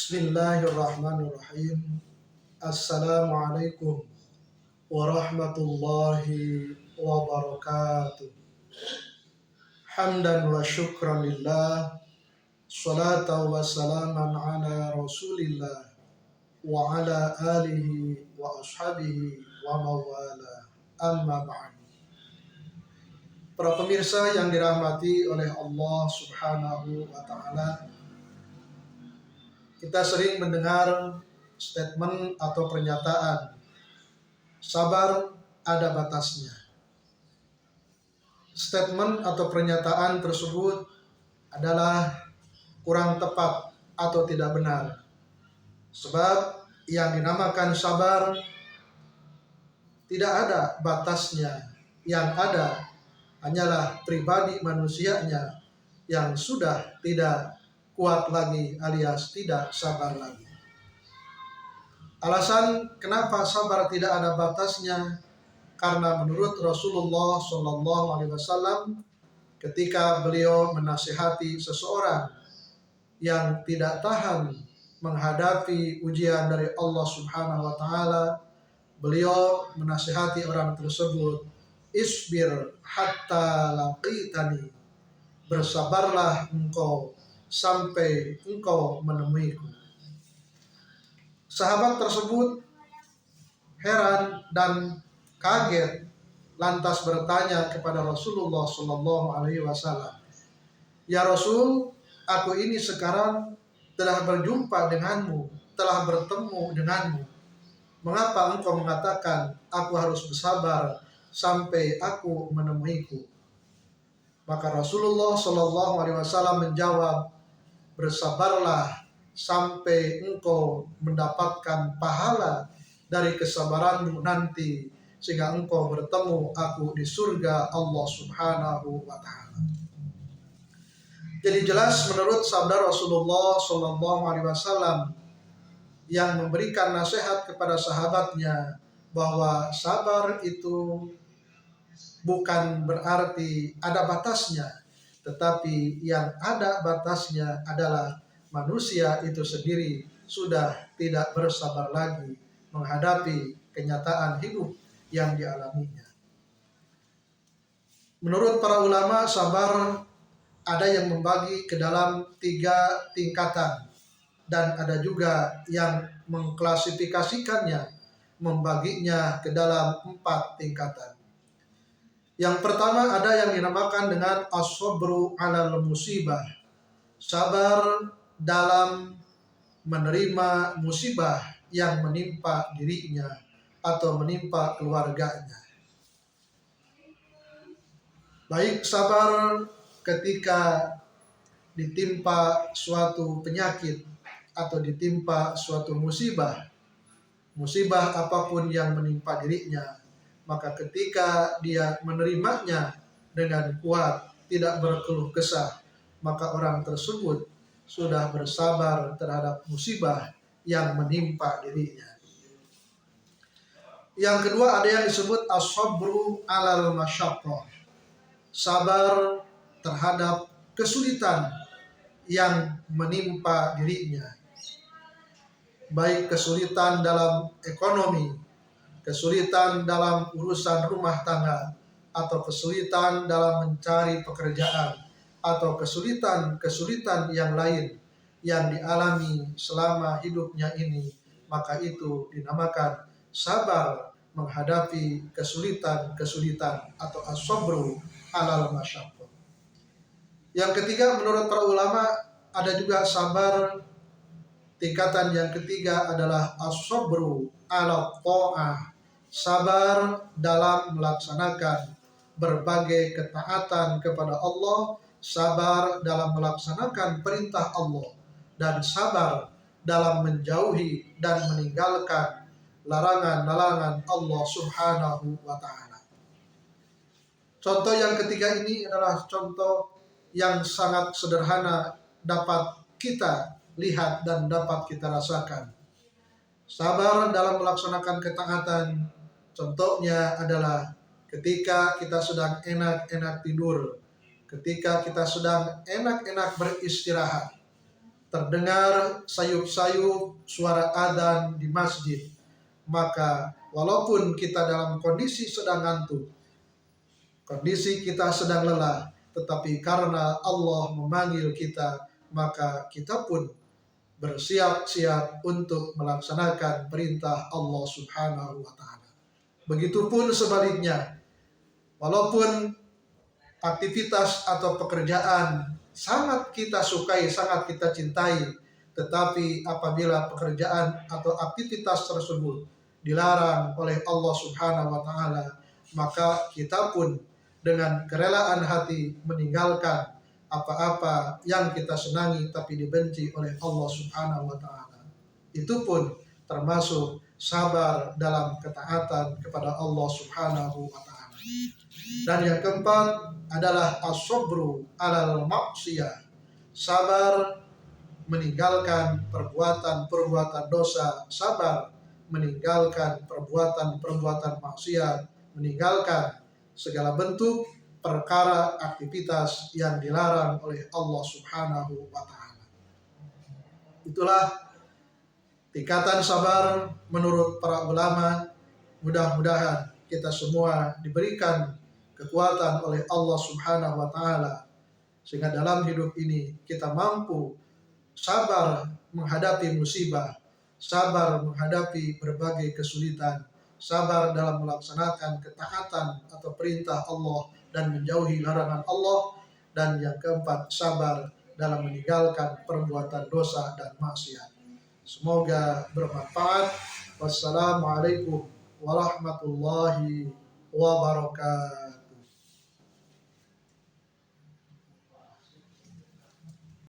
Bismillahirrahmanirrahim. Assalamualaikum warahmatullahi wabarakatuh. Hamdan wa syukran lillah. Salatu wa salaman ala rasulillah wa ala alihi wa ashabihi wa mawala. Amma ba'd. Para pemirsa yang dirahmati oleh Allah Subhanahu wa taala, kita sering mendengar statement atau pernyataan sabar ada batasnya. Statement atau pernyataan tersebut adalah kurang tepat atau tidak benar. Sebab yang dinamakan sabar tidak ada batasnya. Yang ada hanyalah pribadi manusianya yang sudah tidak kuat lagi alias tidak sabar lagi. Alasan kenapa sabar tidak ada batasnya, karena menurut Rasulullah SAW, ketika beliau menasihati seseorang yang tidak tahan menghadapi ujian dari Allah Subhanahu wa taala, beliau menasihati orang tersebut, isbir hatta laqitani, bersabarlah engkau sampai engkau menemuiku. Sahabat tersebut heran dan kaget, lantas bertanya kepada Rasulullah SAW, "Ya Rasul, aku ini sekarang telah berjumpa denganmu, telah bertemu denganmu. Mengapa engkau mengatakan aku harus bersabar sampai aku menemuiku?" Maka Rasulullah SAW menjawab, "Bersabarlah sampai engkau mendapatkan pahala dari kesabaranmu nanti, sehingga engkau bertemu aku di surga Allah Subhanahu wa taala." Jadi jelas menurut sabda Rasulullah SAW yang memberikan nasihat kepada sahabatnya bahwa sabar itu bukan berarti ada batasnya, tetapi yang ada batasnya adalah manusia itu sendiri sudah tidak bersabar lagi menghadapi kenyataan hidup yang dialaminya. Menurut para ulama, sabar ada yang membagi ke dalam 3 tingkatan, dan ada juga yang mengklasifikasikannya, membaginya ke dalam 4 tingkatan. Yang pertama ada yang dinamakan dengan as-sabru 'alal musibah, sabar dalam menerima musibah yang menimpa dirinya atau menimpa keluarganya. Baik sabar ketika ditimpa suatu penyakit atau ditimpa suatu musibah apapun yang menimpa dirinya, maka ketika dia menerimanya dengan kuat, tidak berkeluh kesah, maka orang tersebut sudah bersabar terhadap musibah yang menimpa dirinya. Yang kedua ada yang disebut as-sabru 'alal masyaqqah, sabar terhadap kesulitan yang menimpa dirinya, baik kesulitan dalam ekonomi, kesulitan dalam urusan rumah tangga, atau kesulitan dalam mencari pekerjaan, atau kesulitan yang lain yang dialami selama hidupnya ini, maka itu dinamakan sabar menghadapi kesulitan atau as-sabru 'alal masyaqqah. Yang ketiga menurut para ulama ada juga sabar, tingkatan yang ketiga adalah as-sabru 'ala ta'ah, sabar dalam melaksanakan berbagai ketaatan kepada Allah, sabar dalam melaksanakan perintah Allah, dan sabar dalam menjauhi dan meninggalkan larangan-larangan Allah Subhanahu wa taala. Contoh yang ketiga ini adalah contoh yang sangat sederhana dapat kita lihat dan dapat kita rasakan. Sabar dalam melaksanakan ketaatan, contohnya adalah ketika kita sedang enak-enak tidur, ketika kita sedang enak-enak beristirahat, terdengar sayup-sayup suara adzan di masjid, maka walaupun kita dalam kondisi sedang ngantuk, kondisi kita sedang lelah, tetapi karena Allah memanggil kita, maka kita pun bersiap-siap untuk melaksanakan perintah Allah Subhanahu wa Ta'ala. Begitupun sebaliknya, walaupun aktivitas atau pekerjaan sangat kita sukai, sangat kita cintai, tetapi apabila pekerjaan atau aktivitas tersebut dilarang oleh Allah Subhanahu wa Ta'ala, maka kita pun dengan kerelaan hati meninggalkan apa-apa yang kita senangi tapi dibenci oleh Allah Subhanahu wa Ta'ala. Itu pun termasuk sabar dalam ketaatan kepada Allah Subhanahu wa Ta'ala. Dan yang keempat adalah as-sabru alal maksiyah, sabar meninggalkan perbuatan-perbuatan dosa, sabar meninggalkan perbuatan-perbuatan maksiat, meninggalkan segala bentuk perkara aktivitas yang dilarang oleh Allah Subhanahu wa Ta'ala. Itulah tingkatan sabar menurut para ulama. Mudah-mudahan kita semua diberikan kekuatan oleh Allah Subhanahu wa Ta'ala, sehingga dalam hidup ini kita mampu sabar menghadapi musibah, sabar menghadapi berbagai kesulitan, sabar dalam melaksanakan ketaatan atau perintah Allah dan menjauhi larangan Allah. Dan yang keempat, sabar dalam meninggalkan perbuatan dosa dan maksiat. Semoga bermanfaat. Wassalamualaikum warahmatullahi wabarakatuh.